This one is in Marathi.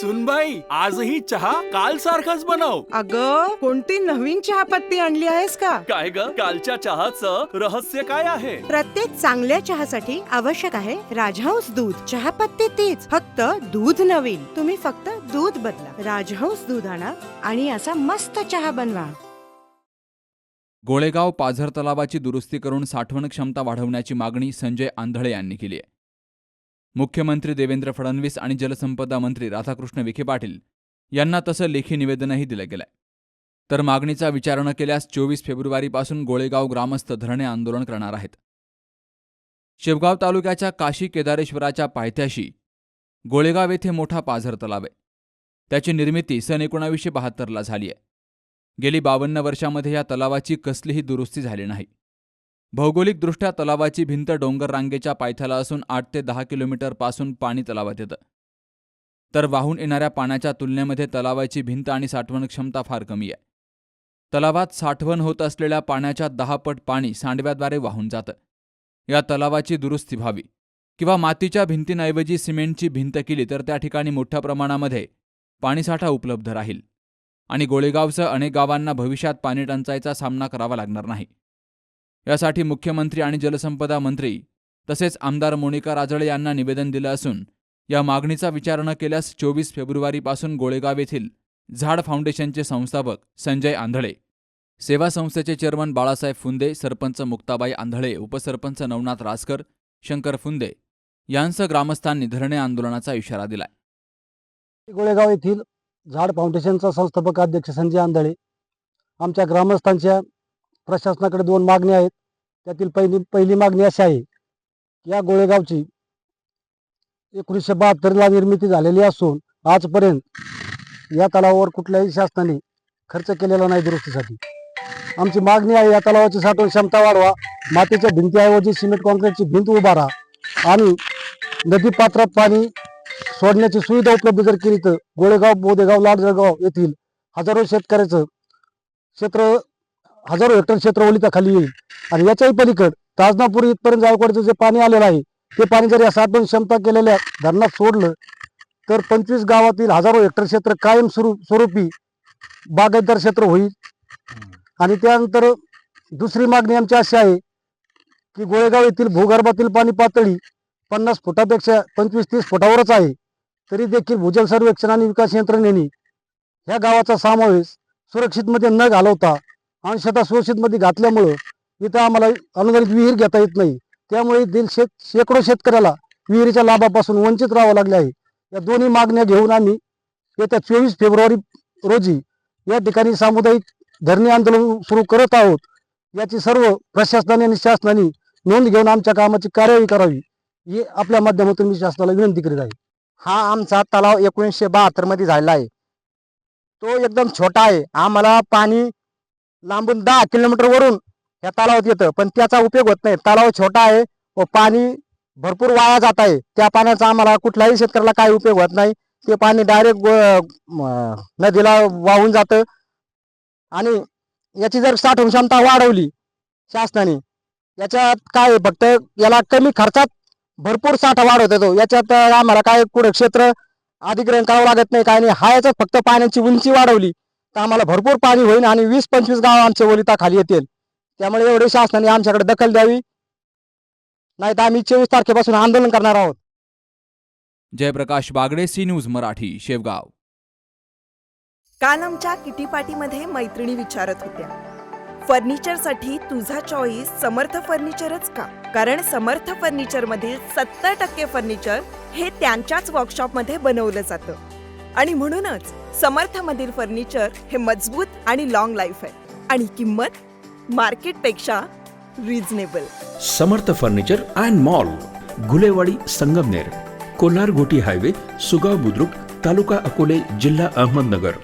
सुनबाई, आजही चहा काल सारखाच बनव. अगं, कोणती नवीन चहापत्ती आणली आहेस का? काय ग, कालच्या चहाचं रहस्य काय आहे? प्रत्येक चांगल्या चहासाठी आवश्यक आहे राजहंस दूध. चहापत्ती तीच, फक्त दूध नवीन. तुम्ही फक्त दूध बदला. राजहंस दूध आणा आणि असा मस्त चहा बनवा. गोळेगाव पाझर तलावाची दुरुस्ती करून साठवण क्षमता वाढवण्याची मागणी संजय आंधळे यांनी केली आहे. मुख्यमंत्री देवेंद्र फडणवीस आणि जलसंपदा मंत्री राधाकृष्ण विखे पाटील यांना तसं लेखी निवेदनही दिलं गेलंय. तर मागणीचा विचार न केल्यास 24 फेब्रुवारीपासून गोळेगाव ग्रामस्थ धरणे आंदोलन करणार आहेत. शेवगाव तालुक्याच्या काशी केदारेश्वराच्या पायथ्याशी गोळेगाव येथे मोठा पाझर तलाव आहे. त्याची निर्मिती सन 1972ला झाली आहे. गेली 52 वर्षांमध्ये या तलावाची कसलीही दुरुस्ती झाली नाही. भौगोलिकदृष्ट्या तलावाची भिंत डोंगर रांगेच्या पायथ्याला असून 8 ते 10 किलोमीटरपासून पाणी तलावात येतं. तर वाहून येणाऱ्या पाण्याच्या तुलनेमध्ये तलावाची भिंत आणि साठवण क्षमता फार कमी आहे. तलावात साठवण होत असलेल्या पाण्याच्या 10 पट पाणी सांडव्याद्वारे वाहून जातं. या तलावाची दुरुस्ती व्हावी किंवा मातीच्या भिंतींऐवजी सिमेंटची भिंत केली तर त्या ठिकाणी मोठ्या प्रमाणामध्ये पाणीसाठा उपलब्ध राहील आणि गोळेगावसह अनेक गावांना भविष्यात पाणीटंचाईचा सामना करावा लागणार नाही. यासाठी मुख्यमंत्री आणि जलसंपदा मंत्री तसेच आमदार मोनिका राजळे यांना निवेदन दिलं असून या मागणीचा विचार न केल्यास 24 फेब्रुवारीपासून गोळेगाव येथील झाड फाउंडेशनचे संस्थापक संजय आंधळे, सेवा संस्थेचे चेअरमन बाळासाहेब फुंदे, सरपंच मुक्ताबाई आंधळे, उपसरपंच नवनाथ रासकर, शंकर फुंदे यांसह ग्रामस्थांनी धरणे आंदोलनाचा इशारा दिलाय. गोळेगाव येथील झाड फाउंडेशनचा संस्थापक अध्यक्ष संजय आंधळे. आमच्या ग्रामस्थांच्या प्रशासनाकडे 2 मागण्या आहेत. त्यातील पहिली मागणी अशी आहे की या गोळेगावची 1972ला निर्मिती झालेली असून आजपर्यंत या तलावावर कुठल्याही शासनाने खर्च केलेला नाही दुरुस्तीसाठी. आमची मागणी आहे या तलावाची साठवण क्षमता वाढवा, मातीच्या भिंतीऐवजी सिमेंट कॉन्क्रीटची भिंत उभारा आणि नदीपात्रात पाणी सोडण्याची सुविधा उपलब्ध जर केली तर गोळेगाव, बोदेगाव, लाडजळगाव येथील हजारो शेतकऱ्याचं क्षेत्र, हजारो हेक्टर क्षेत्र ओलिताखाली येईल. आणि याच्याही पलीकडे ताजनापूर इथपर्यंत जायकवाडीचं जे पाणी आलेलं आहे ते पाणी जर या साठवण क्षमता केलेल्या धरणात सोडलं तर 25 गावातील हजारो हेक्टर क्षेत्र कायम स्वरूपी बागायतदार क्षेत्र होईल. आणि त्यानंतर दुसरी मागणी आमची अशी आहे की गोळेगाव येथील भूगर्भातील पाणी पातळी 50 फुटापेक्षा 25-30 फुटावरच आहे. तरी देखील भूजल सर्वेक्षण आणि विकास यंत्रणेने ह्या गावाचा समावेश सुरक्षितमध्ये न घालवता अंशतः सुरक्षितमध्ये घातल्यामुळं इथं आम्हाला अनुदानित विहीर घेता येत नाही. त्यामुळे शेकडो शेतकऱ्याला विहिरीच्या लाभापासून वंचित राहावं लागले आहे. या दोन्ही मागण्या घेऊन आम्ही येत्या 24 फेब्रुवारी रोजी या ठिकाणी सामुदायिक धरणे आंदोलन सुरू करत आहोत. याची सर्व प्रशासनाने आणि शासनाने नोंद घेऊन आमच्या कामाची कार्यवाही करावी ही आपल्या माध्यमातून मी शासनाला विनंती करीत आहे. हा आमचा तलाव 1972 मध्ये झालेला आहे. तो एकदम छोटा आहे. आम्हाला पाणी लांबून 10 किलोमीटर वरून या तलावात येतं, पण त्याचा उपयोग होत नाही. तलाव छोटा आहे व पाणी भरपूर वाया जात आहे. त्या पाण्याचा आम्हाला कुठल्याही शेतकऱ्याला काही उपयोग होत नाही. ते पाणी डायरेक्ट नदीला वाहून जातं. आणि याची जर साठवण क्षमता वाढवली शासनाने, याच्यात काय फक्त याला कमी खर्चात भरपूर साठा वाढवत येतो. याच्यात आम्हाला काय पुढे क्षेत्र अधिग्रहण करावं लागत नाही, काय नाही. हा याच्यात फक्त पाण्याची उंची वाढवली तर आम्हाला भरपूर पाणी होईल आणि 20-25 गाव आमच्या ओलिताखाली येतील. त्यामुळे एवढे शासनाने आमच्याकडे दखल द्यावी, नाही तर आम्ही 24 तारखेपासून आंदोलन करणार आहोत. Jayprakash Bagde, C news Marathi, Shevgaon. काल आमच्या किटी पार्टीमध्ये मैत्रिणी विचारत होत्या, फर्निचरसाठी तुझा चॉईस समर्थ फर्निचरच का? कारण समर्थ फर्निचरमधील 70% फर्निचर हे त्यांच्याच वर्कशॉपमध्ये बनवलं जातं आणि म्हणूनच समर्थमधील फर्निचर हे मजबूत आणि लॉंग लाईफ आहे आणि किंमत मार्केटपेक्षा reasonable. Samarth furniture and mall, Gulewadi, Sangamner, Kolhar गोटी हायवे, सुगाव बुद्रुक, तालुका अकोले, जिल्हा अहमदनगर.